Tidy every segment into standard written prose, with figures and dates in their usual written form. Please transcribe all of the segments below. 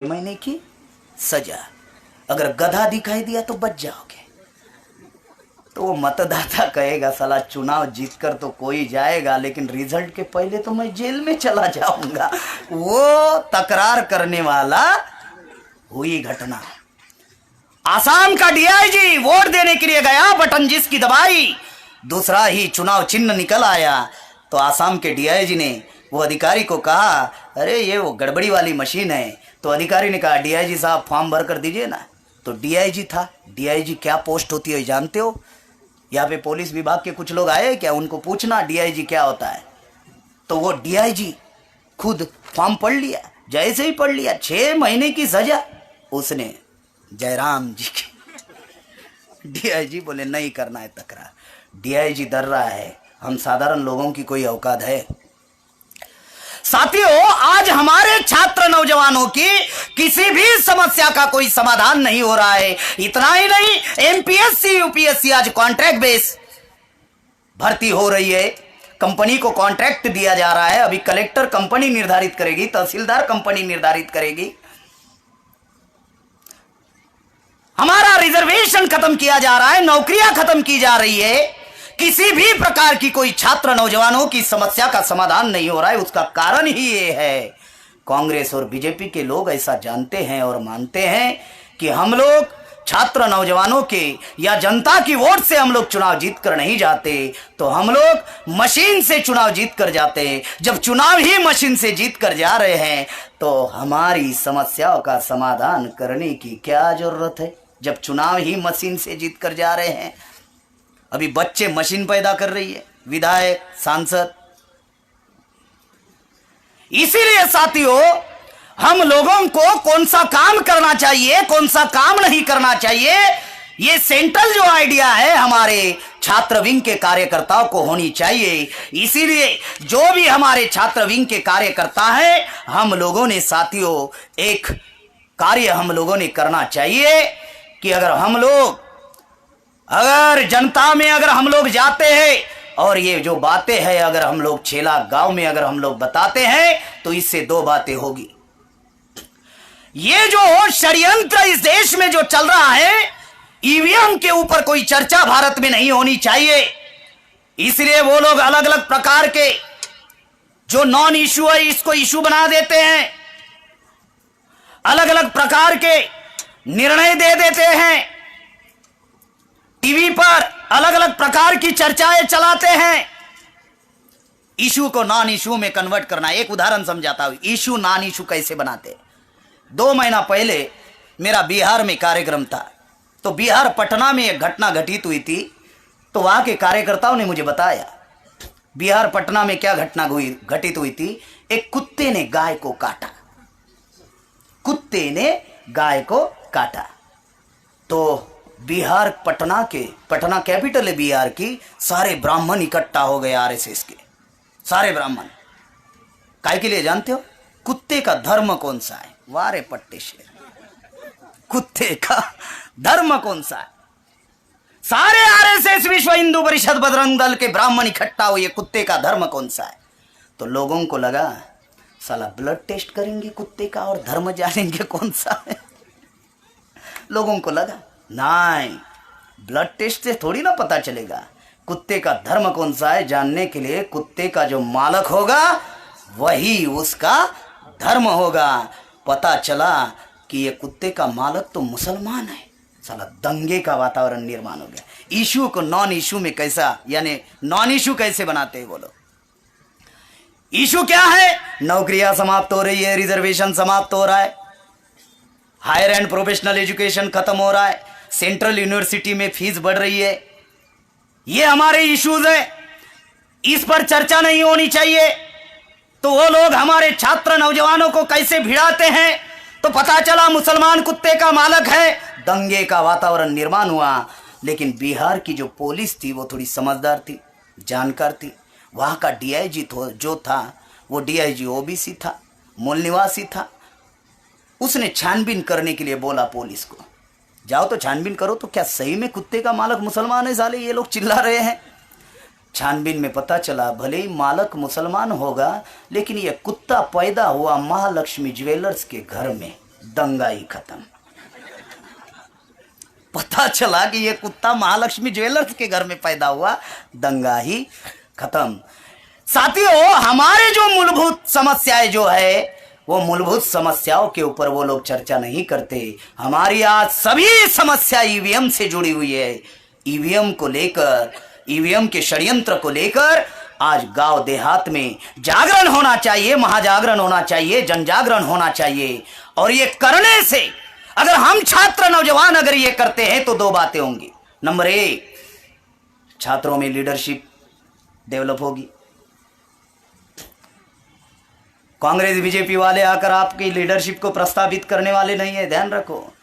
महीने की सजा। अगर गधा दिखाई दिया तो बच जाओगे। तो वो मतदाता कहेगा साला चुनाव जीतकर तो कोई जाएगा, लेकिन रिजल्ट के पहले तो मैं जेल में चला जाऊंगा। वो तकरार करने वाला हुई घटना। आसाम का डीआईजी वोट देने के लिए गया, बटन जिसकी दबाई दूसरा ही चुनाव चिन्ह निकल आया। तो आसाम के डीआईजी ने वो अधिकारी को कहा, अरे ये वो गड़बड़ी वाली मशीन है। तो अधिकारी ने कहा, डीआईजी साहब फॉर्म भर कर दीजिए ना। तो डीआईजी था। डीआईजी क्या पोस्ट होती है जानते हो? यहाँ पे पुलिस विभाग के कुछ लोग आए क्या, उनको पूछना डीआईजी क्या होता है। तो वो डीआईजी खुद फॉर्म पढ़ लिया। जैसे ही पढ़ लिया 6 महीने की सजा उसने जयराम जी की। डीआईजी बोले नहीं करना है तकरार। डीआईजी डर रहा है, हम साधारण लोगों की कोई औकात है? साथियों, आज हमारे छात्र नौजवानों की किसी भी समस्या का कोई समाधान नहीं हो रहा है। इतना ही नहीं, एमपीएससी यूपीएससी आज कॉन्ट्रैक्ट बेस भर्ती हो रही है। कंपनी को कॉन्ट्रैक्ट दिया जा रहा है। अभी कलेक्टर कंपनी निर्धारित करेगी, तहसीलदार कंपनी निर्धारित करेगी। हमारा रिजर्वेशन खत्म किया जा रहा है, नौकरियां खत्म की जा रही है। किसी भी प्रकार की कोई छात्र नौजवानों की समस्या का समाधान नहीं हो रहा है। उसका कारण ही ये है, कांग्रेस और बीजेपी के लोग ऐसा जानते हैं और मानते हैं कि हम लोग छात्र नौजवानों के या जनता की वोट से हम लोग चुनाव जीत कर नहीं जाते, तो हम लोग मशीन से चुनाव जीत कर जाते हैं। जब चुनाव ही मशीन से जीत कर जा रहे हैं तो हमारी समस्याओं का समाधान करने की क्या जरूरत है, जब चुनाव ही मशीन से जीत कर जा रहे हैं। अभी बच्चे मशीन पैदा कर रही है, विधायक, सांसद। इसीलिए साथियों, हम लोगों को कौन सा काम करना चाहिए, कौन सा काम नहीं करना चाहिए, ये सेंट्रल जो आइडिया है हमारे छात्र विंग के कार्यकर्ताओं को होनी चाहिए। इसीलिए जो भी हमारे छात्र विंग के कार्यकर्ता हैं, हम लोगों ने साथियों एक कार्य हम लोगों ने करना चाहिए कि अगर जनता में अगर हम लोग जाते हैं और ये जो बातें हैं अगर हम लोग छेला गांव में अगर हम लोग बताते हैं तो इससे 2 बातें होगी। ये जो षड्यंत्र इस देश में जो चल रहा है, ईवीएम के ऊपर कोई चर्चा भारत में नहीं होनी चाहिए। इसलिए वो लोग अलग अलग प्रकार के जो नॉन इशू है इसको इशू बना देते हैं, अलग अलग प्रकार के निर्णय दे देते हैं, टीवी पर अलग अलग प्रकार की चर्चाएं चलाते हैं। इशू को नॉन इशू में कन्वर्ट करना। एक उदाहरण समझाता हूं, इशू नॉन इशू कैसे बनाते। 2 महीना पहले मेरा बिहार में कार्यक्रम था, तो बिहार पटना में एक घटना घटित हुई थी। तो वहां के कार्यकर्ताओं ने मुझे बताया बिहार पटना में क्या घटना घटित हुई थी। एक कुत्ते ने गाय को काटा, कुत्ते ने गाय को काटा। तो बिहार पटना कैपिटल है बिहार की, सारे ब्राह्मण इकट्ठा हो गए, आरएसएस के सारे ब्राह्मण। काय के लिए जानते हो? कुत्ते का धर्म कौन सा है? वारे पट्टे शेर, कुत्ते का धर्म कौन सा है? सारे आरएसएस विश्व हिंदू परिषद बजरंग दल के ब्राह्मण इकट्ठा हुए, कुत्ते का धर्म कौन सा है? तो लोगों को लगा साला ब्लड टेस्ट करेंगे कुत्ते का और धर्म जानेंगे कौन सा है। लोगों को लगा नहीं, ब्लड टेस्ट से थोड़ी ना पता चलेगा कुत्ते का धर्म कौन सा है। जानने के लिए कुत्ते का जो मालक होगा वही उसका धर्म होगा। पता चला कि ये कुत्ते का मालक तो मुसलमान है। साला दंगे का वातावरण निर्माण हो गया। इशू को नॉन इशू में कैसा, यानी नॉन इशू कैसे बनाते हैं बोलो? इशू क्या है? नौकरियां समाप्त हो रही है, रिजर्वेशन समाप्त हो रहा है, हायर एंड प्रोफेशनल एजुकेशन खत्म हो रहा है, सेंट्रल यूनिवर्सिटी में फीस बढ़ रही है। ये हमारे इश्यूज है, इस पर चर्चा नहीं होनी चाहिए। तो वो लोग हमारे छात्र नौजवानों को कैसे भिड़ाते हैं। तो पता चला मुसलमान कुत्ते का मालक है, दंगे का वातावरण निर्माण हुआ। लेकिन बिहार की जो पुलिस थी वो थोड़ी समझदार थी, जानकार थी। वहां का डीआईजी जो था वो डीआईजी ओबीसी था, मूल निवासी था। उसने छानबीन करने के लिए बोला पुलिस को, जाओ तो छानबीन करो। तो क्या सही में कुत्ते का मालक मुसलमान है? साले ये लोग चिल्ला रहे हैं। छानबीन में पता चला भले ही मालक मुसलमान होगा, लेकिन ये कुत्ता पैदा हुआ महालक्ष्मी ज्वेलर्स के घर में, दंगा ही खत्म। पता चला कि ये कुत्ता महालक्ष्मी ज्वेलर्स के घर में पैदा हुआ, दंगा ही खत्म। साथियों, हमारे जो मूलभूत समस्याएं जो है, वो मूलभूत समस्याओं के ऊपर वो लोग चर्चा नहीं करते। हमारी आज सभी समस्या ईवीएम से जुड़ी हुई है। ईवीएम को लेकर, ईवीएम के षड्यंत्र को लेकर आज गांव देहात में जागरण होना चाहिए, महाजागरण होना चाहिए, जन जागरण होना चाहिए। और ये करने से अगर हम छात्र नौजवान अगर ये करते हैं तो दो बातें होंगी। नंबर एक, छात्रों में लीडरशिप डेवलप होगी। कांग्रेस बीजेपी वाले आकर आपकी लीडरशिप को प्रस्तावित करने वाले नहीं है, ध्यान रखो।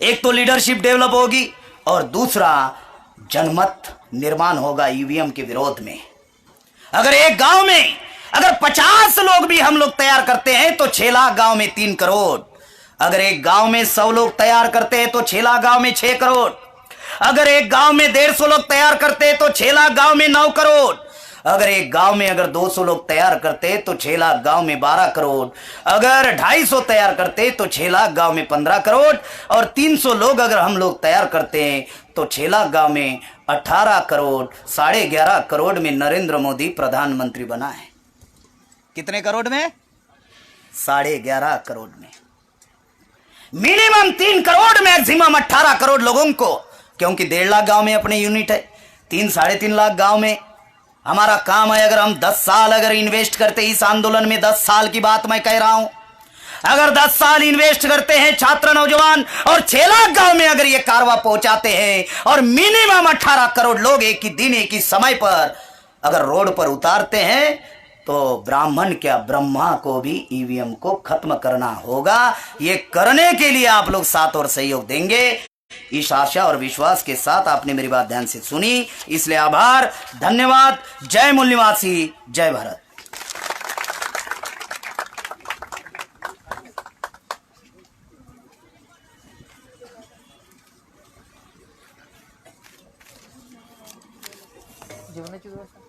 एक तो लीडरशिप डेवलप होगी और दूसरा जनमत निर्माण होगा ईवीएम के विरोध में। अगर एक गांव में अगर 50 लोग भी हम लोग तैयार करते हैं तो 6 लाख गांव में 3 करोड़। अगर एक गांव में 100 लोग तैयार करते हैं तो 6 लाख गांव में 6 करोड़। अगर एक गांव में 150 लोग तैयार करते हैं तो 6 लाख गांव में 9 करोड़। अगर एक गांव में अगर 200 लोग तैयार करते तो 6 लाख गांव में 12 करोड़। अगर 250 तैयार करते तो 6 लाख गांव में 15 करोड़। और 300 लोग अगर हम लोग तैयार करते हैं तो 6 लाख गांव में 18 करोड़। 11.5 करोड़ में नरेंद्र मोदी प्रधानमंत्री बना है। कितने करोड़ में? 11.5 करोड़ में। मिनिमम 3 करोड़, मैक्सिमम 18 करोड़ लोगों को, क्योंकि 1.5 लाख गांव में अपने यूनिट है, 3-3.5 लाख गांव में हमारा काम है। अगर हम 10 साल अगर इन्वेस्ट करते इस आंदोलन में, 10 साल की बात मैं कह रहा हूं, अगर 10 साल इन्वेस्ट करते हैं छात्र नौजवान और 6 लाख गांव में अगर ये कारवा पहुंचाते हैं और मिनिमम 18 करोड़ लोग एक ही दिन एक ही समय पर अगर रोड पर उतारते हैं, तो ब्राह्मण क्या ब्रह्मा को भी ईवीएम को खत्म करना होगा। ये करने के लिए आप लोग साथ और सहयोग देंगे, इस आशा और विश्वास के साथ आपने मेरी बात ध्यान से सुनी, इसलिए आभार, धन्यवाद। जय मूल्यवासी, जय भारत। जेवणाची व्यवस्था